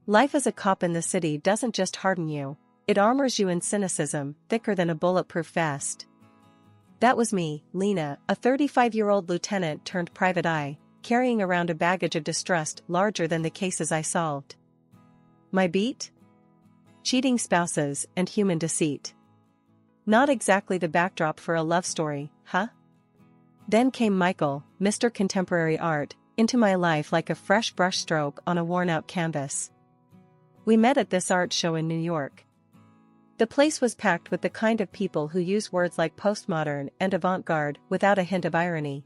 Life as a cop in the city doesn't just harden you, it armors you in cynicism, thicker than a bulletproof vest. That was me, Lena, a 35-year-old lieutenant turned private eye, carrying around a baggage of distrust larger than the cases I solved. My beat? Cheating spouses and human deceit. Not exactly the backdrop for a love story, huh? Then came Michael, Mr. Contemporary Art, into my life like a fresh brushstroke on a worn-out canvas. We met at this art show in New York. The place was packed with the kind of people who use words like postmodern and avant-garde without a hint of irony.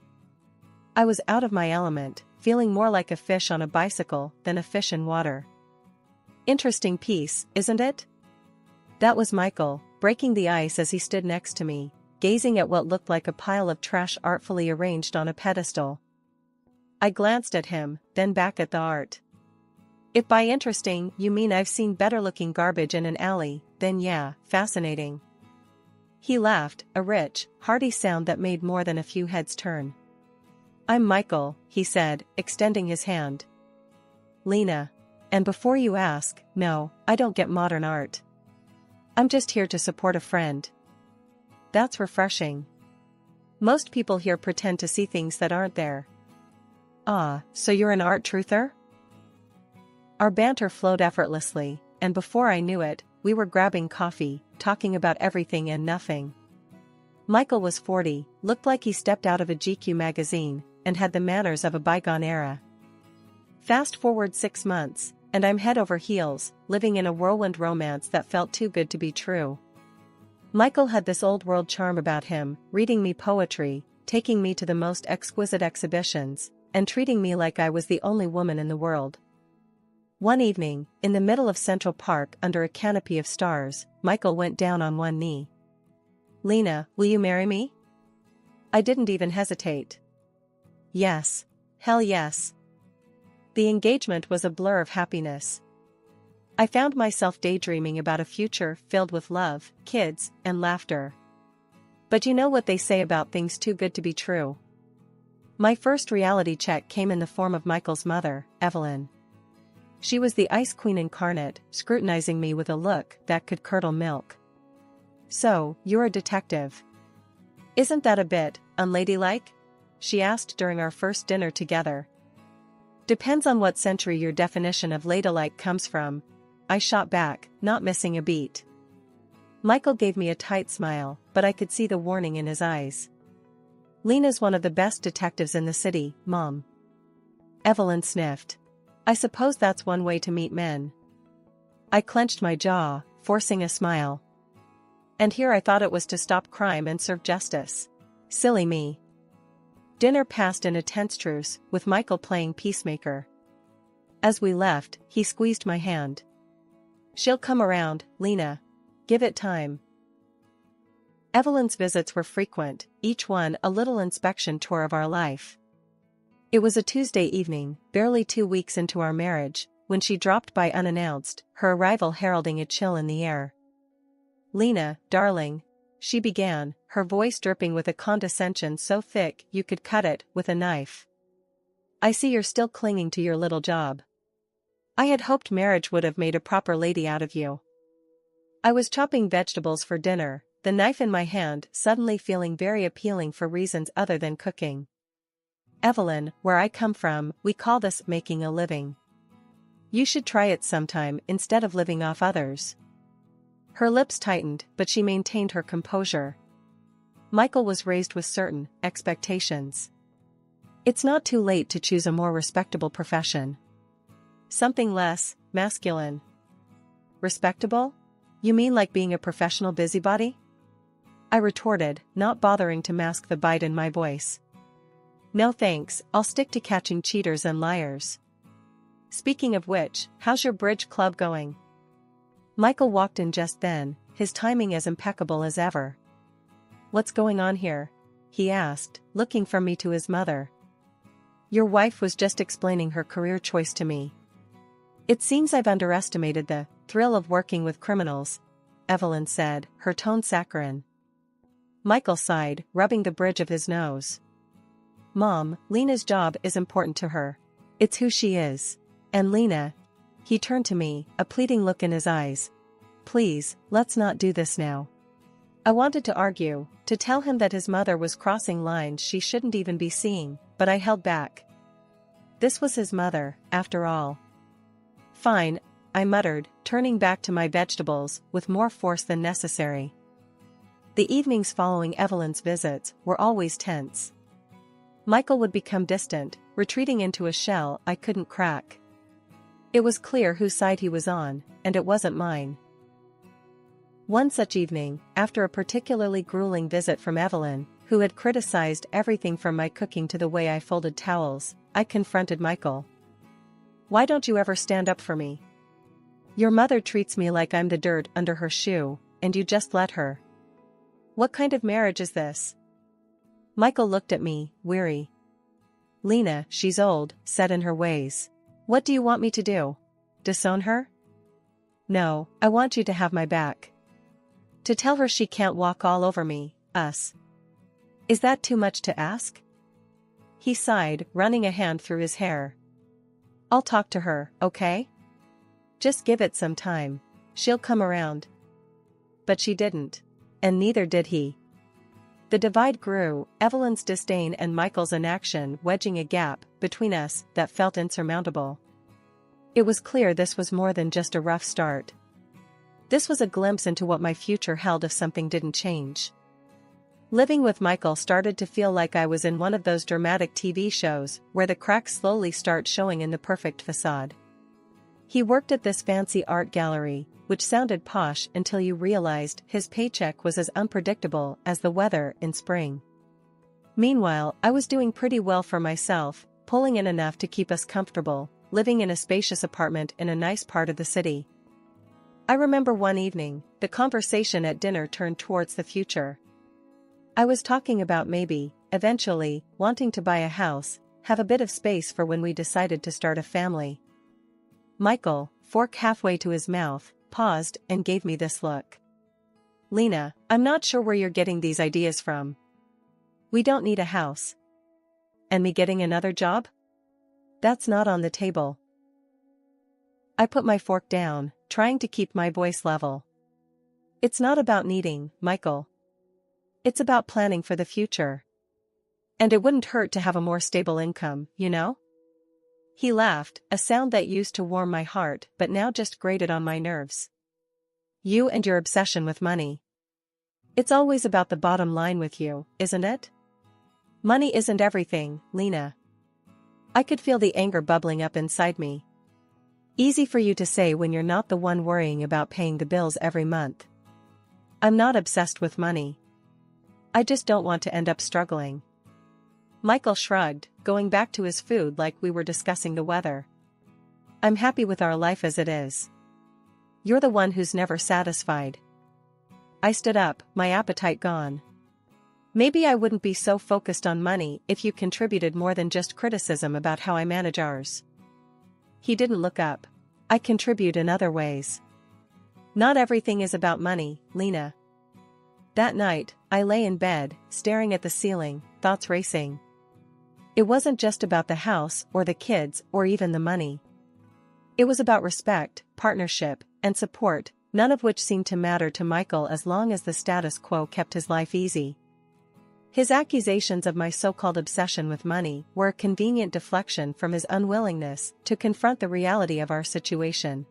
I was out of my element, feeling more like a fish on a bicycle than a fish in water. Interesting piece, isn't it? That was Michael, breaking the ice as he stood next to me, gazing at what looked like a pile of trash artfully arranged on a pedestal. I glanced at him, then back at the art. If by interesting you mean I've seen better-looking garbage in an alley, then yeah, fascinating. He laughed, a rich, hearty sound that made more than a few heads turn. I'm Michael, he said, extending his hand. Lena. And before you ask, no, I don't get modern art. I'm just here to support a friend. That's refreshing. Most people here pretend to see things that aren't there. Ah, so you're an art truther? Our banter flowed effortlessly, and before I knew it, we were grabbing coffee, talking about everything and nothing. Michael was 40, looked like he stepped out of a GQ magazine, and had the manners of a bygone era. Fast forward 6 months, and I'm head over heels, living in a whirlwind romance that felt too good to be true. Michael had this old-world charm about him, reading me poetry, taking me to the most exquisite exhibitions, and treating me like I was the only woman in the world. One evening, in the middle of Central Park under a canopy of stars, Michael went down on one knee. Lena, will you marry me? I didn't even hesitate. Yes. Hell yes. The engagement was a blur of happiness. I found myself daydreaming about a future filled with love, kids, and laughter. But you know what they say about things too good to be true. My first reality check came in the form of Michael's mother, Evelyn. She was the ice queen incarnate, scrutinizing me with a look that could curdle milk. So, you're a detective. Isn't that a bit unladylike? She asked during our first dinner together. Depends on what century your definition of ladylike comes from, I shot back, not missing a beat. Michael gave me a tight smile, but I could see the warning in his eyes. Lena's one of the best detectives in the city, Mom. Evelyn sniffed. I suppose that's one way to meet men. I clenched my jaw, forcing a smile. And here I thought it was to stop crime and serve justice. Silly me. Dinner passed in a tense truce, with Michael playing peacemaker. As we left, he squeezed my hand. She'll come around, Lena. Give it time. Evelyn's visits were frequent, each one a little inspection tour of our life. It was a Tuesday evening, barely 2 weeks into our marriage, when she dropped by unannounced, her arrival heralding a chill in the air. Lena, darling, she began, her voice dripping with a condescension so thick you could cut it with a knife. I see you're still clinging to your little job. I had hoped marriage would have made a proper lady out of you. I was chopping vegetables for dinner, the knife in my hand suddenly feeling very appealing for reasons other than cooking. Evelyn, where I come from, we call this making a living. You should try it sometime instead of living off others. Her lips tightened, but she maintained her composure. Michael was raised with certain expectations. It's not too late to choose a more respectable profession. Something less masculine. Respectable? You mean like being a professional busybody? I retorted, not bothering to mask the bite in my voice. No thanks, I'll stick to catching cheaters and liars. Speaking of which, how's your bridge club going? Michael walked in just then, his timing as impeccable as ever. What's going on here? He asked, looking from me to his mother. Your wife was just explaining her career choice to me. It seems I've underestimated the thrill of working with criminals, Evelyn said, her tone saccharine. Michael sighed, rubbing the bridge of his nose. Mom, Lena's job is important to her. It's who she is. And Lena, He turned to me, a pleading look in his eyes. Please, let's not do this now. I wanted to argue, to tell him that his mother was crossing lines she shouldn't even be seeing, but I held back. This was his mother, after all. Fine, I muttered, turning back to my vegetables with more force than necessary. The evenings following Evelyn's visits were always tense. Michael would become distant, retreating into a shell I couldn't crack. It was clear whose side he was on, and it wasn't mine. One such evening, after a particularly grueling visit from Evelyn, who had criticized everything from my cooking to the way I folded towels, I confronted Michael. Why don't you ever stand up for me? Your mother treats me like I'm the dirt under her shoe, and you just let her. What kind of marriage is this? Michael looked at me, weary. Lena, she's old, set in her ways. What do you want me to do? Disown her? No, I want you to have my back. To tell her she can't walk all over me, us. Is that too much to ask? He sighed, running a hand through his hair. I'll talk to her, okay? Just give it some time. She'll come around. But she didn't. And neither did he. The divide grew, Evelyn's disdain and Michael's inaction wedging a gap between us that felt insurmountable. It was clear this was more than just a rough start. This was a glimpse into what my future held if something didn't change. Living with Michael started to feel like I was in one of those dramatic TV shows where the cracks slowly start showing in the perfect facade. He worked at this fancy art gallery, which sounded posh until you realized his paycheck was as unpredictable as the weather in spring. Meanwhile, I was doing pretty well for myself, pulling in enough to keep us comfortable, living in a spacious apartment in a nice part of the city. I remember one evening, the conversation at dinner turned towards the future. I was talking about maybe, eventually, wanting to buy a house, have a bit of space for when we decided to start a family. Michael, fork halfway to his mouth, paused and gave me this look. Lena, I'm not sure where you're getting these ideas from. We don't need a house. And me getting another job? That's not on the table. I put my fork down, trying to keep my voice level. It's not about needing, Michael. It's about planning for the future. And it wouldn't hurt to have a more stable income, you know? He laughed, a sound that used to warm my heart but now just grated on my nerves. You and your obsession with money. It's always about the bottom line with you, isn't it? Money isn't everything, Lena. I could feel the anger bubbling up inside me. Easy for you to say when you're not the one worrying about paying the bills every month. I'm not obsessed with money. I just don't want to end up struggling. Michael shrugged, going back to his food like we were discussing the weather. I'm happy with our life as it is. You're the one who's never satisfied. I stood up, my appetite gone. Maybe I wouldn't be so focused on money if you contributed more than just criticism about how I manage ours. He didn't look up. I contribute in other ways. Not everything is about money, Lena. That night, I lay in bed, staring at the ceiling, thoughts racing. It wasn't just about the house or the kids or even the money. It was about respect, partnership, and support, none of which seemed to matter to Michael as long as the status quo kept his life easy. His accusations of my so-called obsession with money were a convenient deflection from his unwillingness to confront the reality of our situation.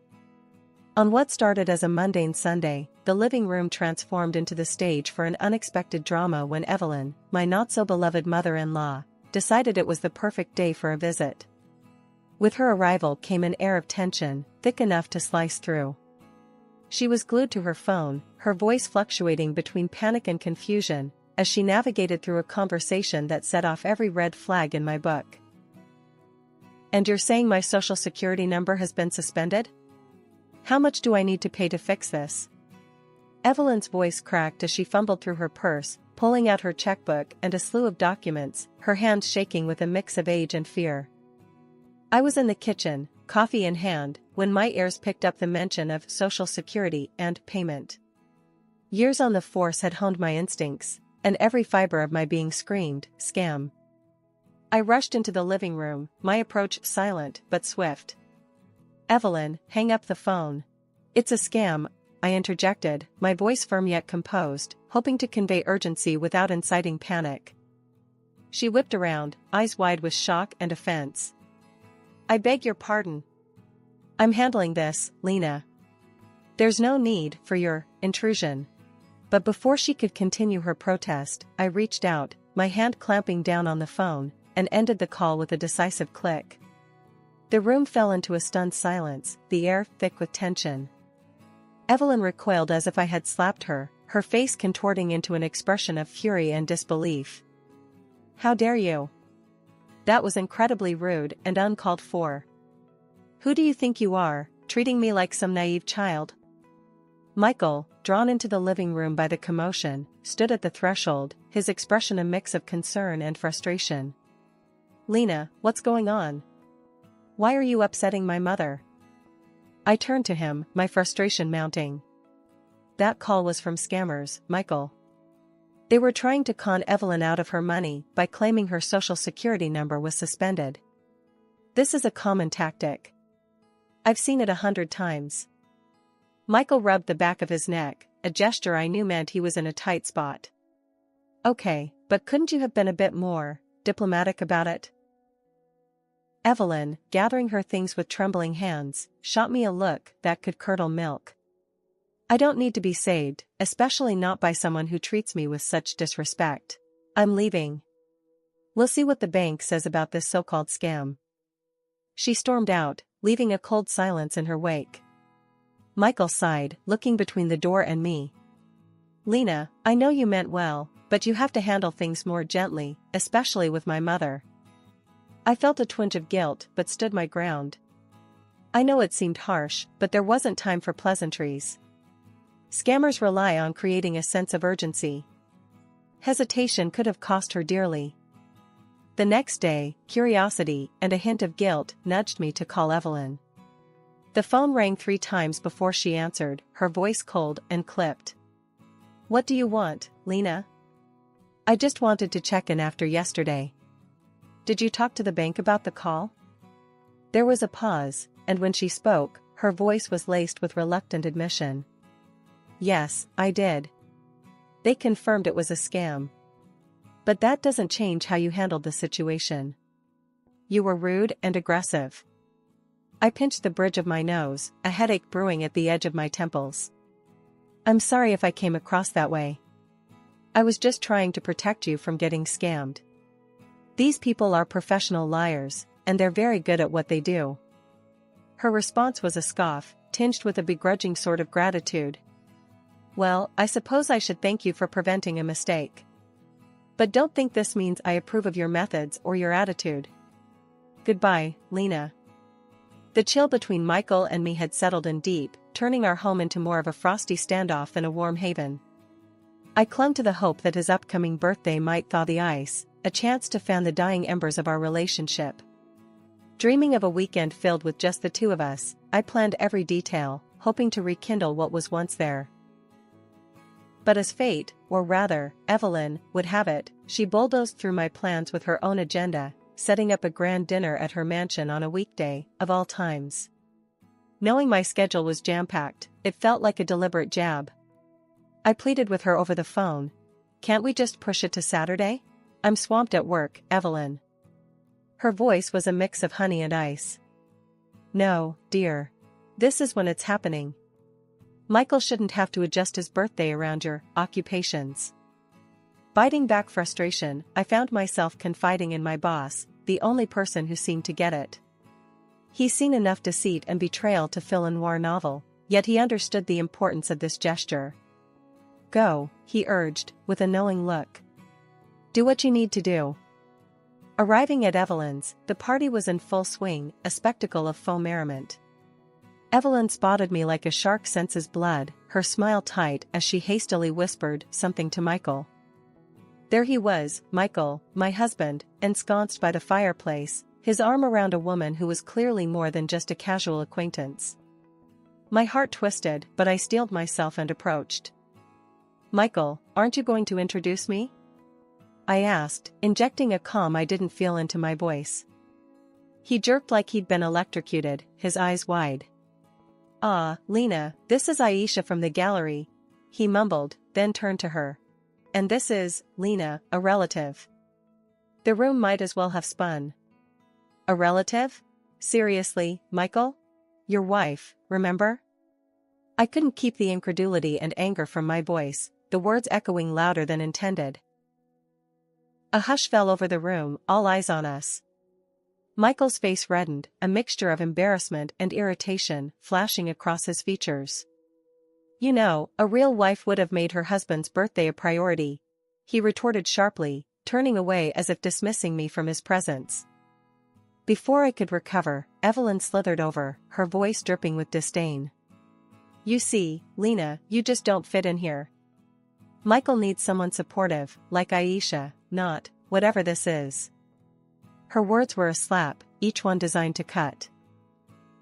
On what started as a mundane Sunday, the living room transformed into the stage for an unexpected drama when Evelyn, my not-so-beloved mother-in-law, decided it was the perfect day for a visit. With her arrival came an air of tension, thick enough to slice through. She was glued to her phone, her voice fluctuating between panic and confusion, as she navigated through a conversation that set off every red flag in my book. And you're saying my social security number has been suspended? How much do I need to pay to fix this? Evelyn's voice cracked as she fumbled through her purse, pulling out her checkbook and a slew of documents, her hands shaking with a mix of age and fear. I was in the kitchen, coffee in hand, when my ears picked up the mention of Social Security and payment. Years on the force had honed my instincts, and every fiber of my being screamed, scam. I rushed into the living room, my approach silent but swift. Evelyn, hang up the phone. It's a scam, I interjected, my voice firm yet composed, hoping to convey urgency without inciting panic. She whipped around, eyes wide with shock and offense. I beg your pardon. I'm handling this, Lena. There's no need for your intrusion. But before she could continue her protest, I reached out, my hand clamping down on the phone, and ended the call with a decisive click. The room fell into a stunned silence, the air thick with tension. Evelyn recoiled as if I had slapped her, her face contorting into an expression of fury and disbelief. How dare you? That was incredibly rude and uncalled for. Who do you think you are, treating me like some naive child? Michael, drawn into the living room by the commotion, stood at the threshold, his expression a mix of concern and frustration. Lena, what's going on? Why are you upsetting my mother? I turned to him, my frustration mounting. That call was from scammers, Michael. They were trying to con Evelyn out of her money by claiming her social security number was suspended. This is a common tactic. I've seen it 100 times. Michael rubbed the back of his neck, a gesture I knew meant he was in a tight spot. Okay, but couldn't you have been a bit more diplomatic about it? Evelyn, gathering her things with trembling hands, shot me a look that could curdle milk. I don't need to be saved, especially not by someone who treats me with such disrespect. I'm leaving. We'll see what the bank says about this so-called scam. She stormed out, leaving a cold silence in her wake. Michael sighed, looking between the door and me. Lena, I know you meant well, but you have to handle things more gently, especially with my mother. I felt a twinge of guilt but stood my ground. I know it seemed harsh, but there wasn't time for pleasantries. Scammers rely on creating a sense of urgency. Hesitation could have cost her dearly. The next day, curiosity and a hint of guilt nudged me to call Evelyn. The phone rang 3 times before she answered, her voice cold and clipped. What do you want, Lena? I just wanted to check in after yesterday. Did you talk to the bank about the call? There was a pause, and when she spoke, her voice was laced with reluctant admission. Yes, I did. They confirmed it was a scam. But that doesn't change how you handled the situation. You were rude and aggressive. I pinched the bridge of my nose, a headache brewing at the edge of my temples. I'm sorry if I came across that way. I was just trying to protect you from getting scammed. These people are professional liars, and they're very good at what they do. Her response was a scoff, tinged with a begrudging sort of gratitude. Well, I suppose I should thank you for preventing a mistake. But don't think this means I approve of your methods or your attitude. Goodbye, Lena. The chill between Michael and me had settled in deep, turning our home into more of a frosty standoff than a warm haven. I clung to the hope that his upcoming birthday might thaw the ice, a chance to fan the dying embers of our relationship. Dreaming of a weekend filled with just the two of us, I planned every detail, hoping to rekindle what was once there. But as fate, or rather, Evelyn, would have it, she bulldozed through my plans with her own agenda, setting up a grand dinner at her mansion on a weekday, of all times. Knowing my schedule was jam-packed, it felt like a deliberate jab. I pleaded with her over the phone. Can't we just push it to Saturday? I'm swamped at work, Evelyn. Her voice was a mix of honey and ice. No, dear. This is when it's happening. Michael shouldn't have to adjust his birthday around your occupations. Biting back frustration, I found myself confiding in my boss, the only person who seemed to get it. He's seen enough deceit and betrayal to fill a noir novel, yet he understood the importance of this gesture. Go, he urged, with a knowing look. Do what you need to do. Arriving at Evelyn's, the party was in full swing, a spectacle of faux merriment. Evelyn spotted me like a shark senses blood, her smile tight as she hastily whispered something to Michael. There he was, Michael, my husband, ensconced by the fireplace, his arm around a woman who was clearly more than just a casual acquaintance. My heart twisted, but I steeled myself and approached. Michael, aren't you going to introduce me? I asked, injecting a calm I didn't feel into my voice. He jerked like he'd been electrocuted, his eyes wide. "Ah, Lena, this is Aisha from the gallery," he mumbled, then turned to her. "And this is, Lena, a relative." The room might as well have spun. "A relative? Seriously, Michael? Your wife, remember?" I couldn't keep the incredulity and anger from my voice, the words echoing louder than intended. A hush fell over the room, all eyes on us. Michael's face reddened, a mixture of embarrassment and irritation flashing across his features. "You know, a real wife would have made her husband's birthday a priority," he retorted sharply, turning away as if dismissing me from his presence. Before I could recover, Evelyn slithered over, her voice dripping with disdain. "You see, Lena, you just don't fit in here. Michael needs someone supportive, like Aisha, not, whatever this is." Her words were a slap, each one designed to cut.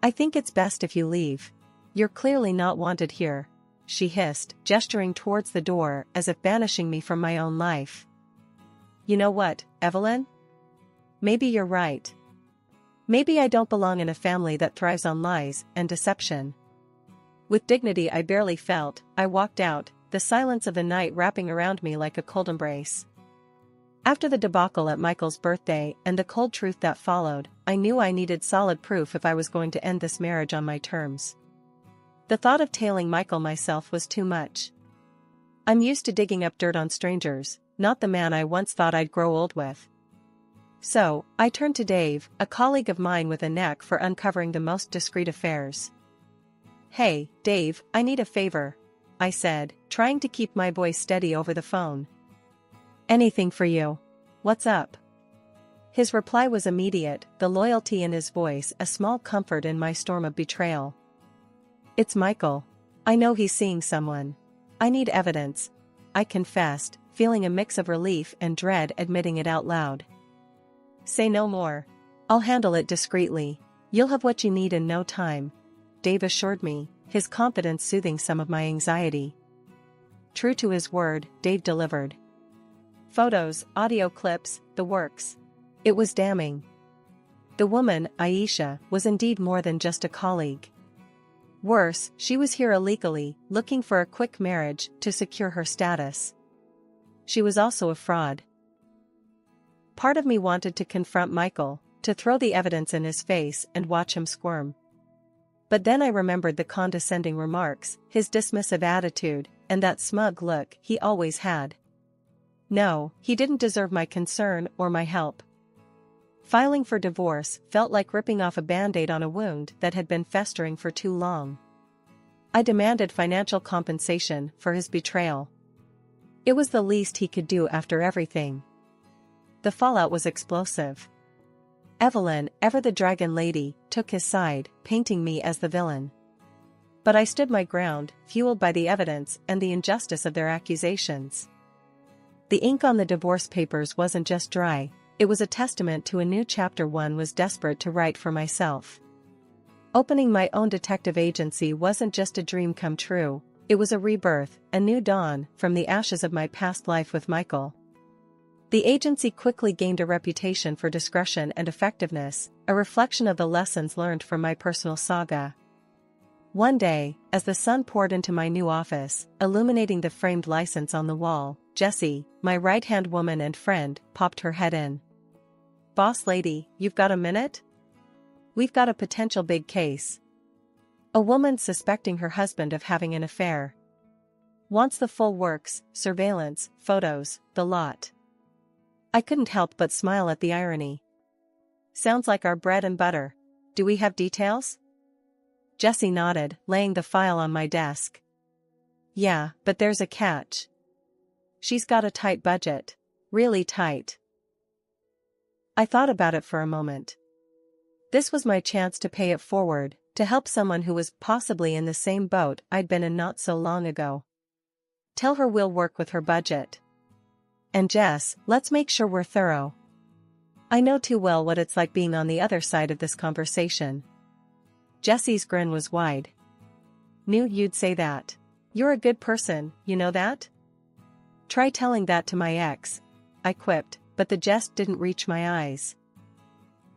"I think it's best if you leave. You're clearly not wanted here," she hissed, gesturing towards the door as if banishing me from my own life. "You know what, Evelyn? Maybe you're right. Maybe I don't belong in a family that thrives on lies and deception." With dignity I barely felt, I walked out, the silence of the night wrapping around me like a cold embrace. After the debacle at Michael's birthday and the cold truth that followed, I knew I needed solid proof if I was going to end this marriage on my terms. The thought of tailing Michael myself was too much. I'm used to digging up dirt on strangers, not the man I once thought I'd grow old with. So, I turned to Dave, a colleague of mine with a knack for uncovering the most discreet affairs. "Hey, Dave, I need a favor," I said, trying to keep my voice steady over the phone. "Anything for you. What's up?" His reply was immediate, the loyalty in his voice a small comfort in my storm of betrayal. "It's Michael. I know he's seeing someone. I need evidence," I confessed, feeling a mix of relief and dread admitting it out loud. "Say no more. I'll handle it discreetly. You'll have what you need in no time," Dave assured me, his confidence soothing some of my anxiety. True to his word, Dave delivered. Photos, audio clips, the works. It was damning. The woman, Aisha, was indeed more than just a colleague. Worse, she was here illegally, looking for a quick marriage to secure her status. She was also a fraud. Part of me wanted to confront Michael, to throw the evidence in his face and watch him squirm. But then I remembered the condescending remarks, his dismissive attitude, and that smug look he always had. No, he didn't deserve my concern or my help. Filing for divorce felt like ripping off a band-aid on a wound that had been festering for too long. I demanded financial compensation for his betrayal. It was the least he could do after everything. The fallout was explosive. Evelyn, ever the dragon lady, took his side, painting me as the villain. But I stood my ground, fueled by the evidence and the injustice of their accusations. The ink on the divorce papers wasn't just dry, it was a testament to a new chapter one was desperate to write for myself. Opening my own detective agency wasn't just a dream come true, it was a rebirth, a new dawn from the ashes of my past life with Michael. The agency quickly gained a reputation for discretion and effectiveness, a reflection of the lessons learned from my personal saga. One day, as the sun poured into my new office, illuminating the framed license on the wall, Jessie, my right-hand woman and friend, popped her head in. "Boss lady, you've got a minute? We've got a potential big case. A woman suspecting her husband of having an affair. Wants the full works, surveillance, photos, the lot." I couldn't help but smile at the irony. "Sounds like our bread and butter. Do we have details?" Jessie nodded, laying the file on my desk. "Yeah, but there's a catch. She's got a tight budget. Really tight." I thought about it for a moment. This was my chance to pay it forward, to help someone who was possibly in the same boat I'd been in not so long ago. Tell her we'll work with her budget. And Jess, let's make sure we're thorough. I know too well what it's like being on the other side of this conversation. Jessie's grin was wide. "Knew you'd say that. You're a good person, you know that?" "Try telling that to my ex," I quipped, but the jest didn't reach my eyes.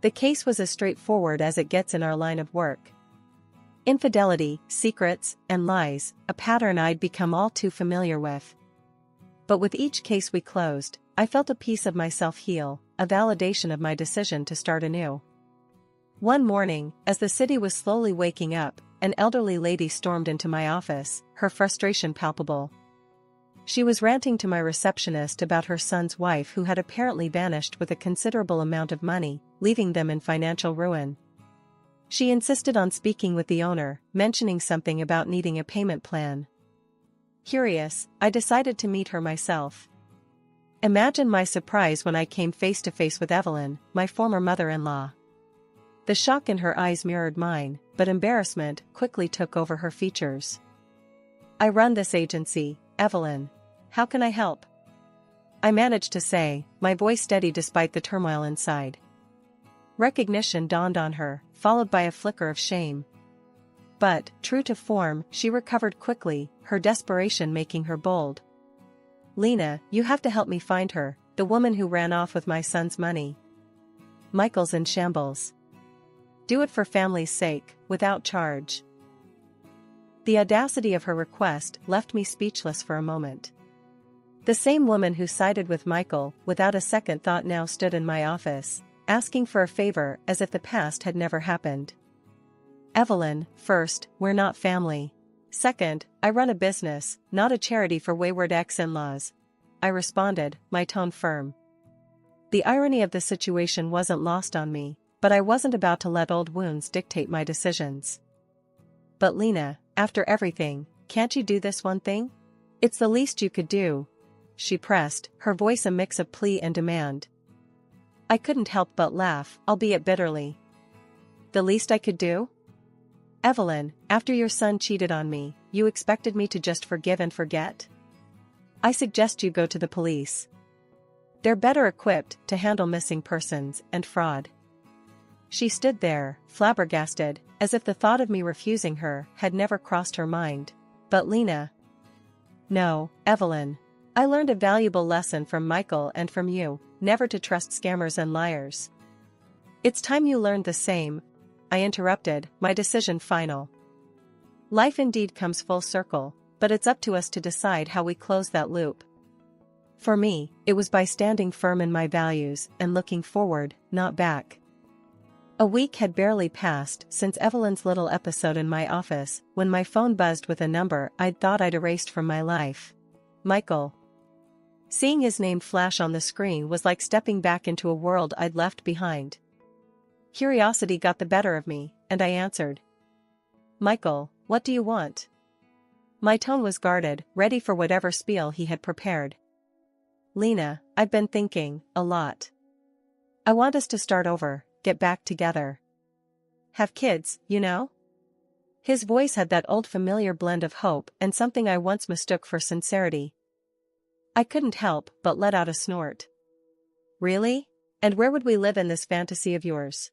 The case was as straightforward as it gets in our line of work. Infidelity, secrets, and lies, a pattern I'd become all too familiar with. But with each case we closed, I felt a piece of myself heal, a validation of my decision to start anew. One morning, as the city was slowly waking up, an elderly lady stormed into my office, her frustration palpable. She was ranting to my receptionist about her son's wife who had apparently vanished with a considerable amount of money, leaving them in financial ruin. She insisted on speaking with the owner, mentioning something about needing a payment plan. Curious, I decided to meet her myself. Imagine my surprise when I came face to face with Evelyn, my former mother-in-law. The shock in her eyes mirrored mine, but embarrassment quickly took over her features. "I run this agency, Evelyn. How can I help?" I managed to say, my voice steady despite the turmoil inside. Recognition dawned on her, followed by a flicker of shame. But, true to form, she recovered quickly, her desperation making her bold. "Lena, you have to help me find her, the woman who ran off with my son's money. Michael's in shambles. Do it for family's sake, without charge." The audacity of her request left me speechless for a moment. The same woman who sided with Michael without a second thought now stood in my office, asking for a favor as if the past had never happened. "Evelyn, first, we're not family. Second, I run a business, not a charity for wayward ex-in-laws," I responded, my tone firm. The irony of the situation wasn't lost on me, but I wasn't about to let old wounds dictate my decisions. "But Lena, after everything, can't you do this one thing? It's the least you could do," she pressed, her voice a mix of plea and demand. I couldn't help but laugh, albeit bitterly. "The least I could do? Evelyn, after your son cheated on me, you expected me to just forgive and forget? I suggest you go to the police. They're better equipped to handle missing persons and fraud." She stood there, flabbergasted, as if the thought of me refusing her had never crossed her mind. "But Lena..." "No, Evelyn. I learned a valuable lesson from Michael and from you, never to trust scammers and liars. It's time you learned the same," I interrupted, my decision final. Life indeed comes full circle, but it's up to us to decide how we close that loop. For me, it was by standing firm in my values and looking forward, not back. A week had barely passed since Evelyn's little episode in my office when my phone buzzed with a number I'd thought I'd erased from my life. Michael. Seeing his name flash on the screen was like stepping back into a world I'd left behind. Curiosity got the better of me, and I answered. "Michael, what do you want?" My tone was guarded, ready for whatever spiel he had prepared. "Lena, I've been thinking, a lot. I want us to start over, get back together. Have kids, you know?" His voice had that old familiar blend of hope and something I once mistook for sincerity. I couldn't help but let out a snort. "Really? And where would we live in this fantasy of yours?"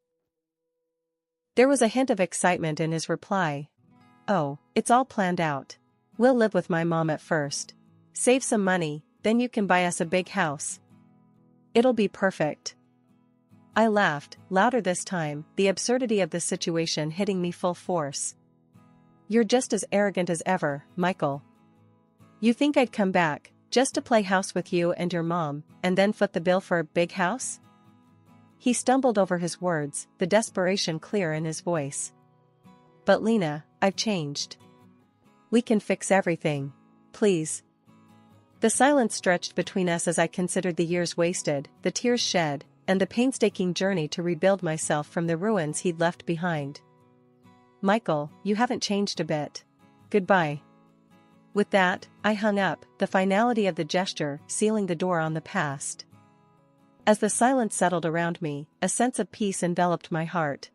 There was a hint of excitement in his reply. "Oh, it's all planned out. We'll live with my mom at first. Save some money, then you can buy us a big house. It'll be perfect." I laughed, louder this time, the absurdity of the situation hitting me full force. "You're just as arrogant as ever, Michael. You think I'd come back, just to play house with you and your mom, and then foot the bill for a big house?" He stumbled over his words, the desperation clear in his voice. "But Lena, I've changed. We can fix everything. Please." The silence stretched between us as I considered the years wasted, the tears shed, and the painstaking journey to rebuild myself from the ruins he'd left behind. "Michael, you haven't changed a bit. Goodbye." With that, I hung up, the finality of the gesture sealing the door on the past. As the silence settled around me, a sense of peace enveloped my heart.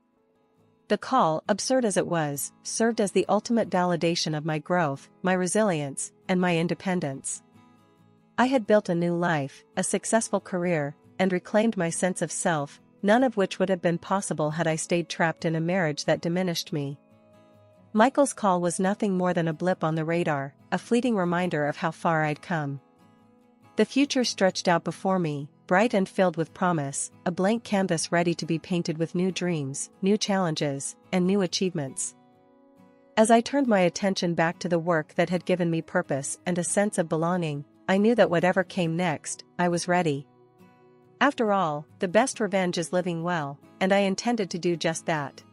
The call, absurd as it was, served as the ultimate validation of my growth, my resilience, and my independence. I had built a new life, a successful career, and reclaimed my sense of self, none of which would have been possible had I stayed trapped in a marriage that diminished me. Michael's call was nothing more than a blip on the radar, a fleeting reminder of how far I'd come. The future stretched out before me, bright and filled with promise, a blank canvas ready to be painted with new dreams, new challenges, and new achievements. As I turned my attention back to the work that had given me purpose and a sense of belonging, I knew that whatever came next, I was ready. After all, the best revenge is living well, and I intended to do just that.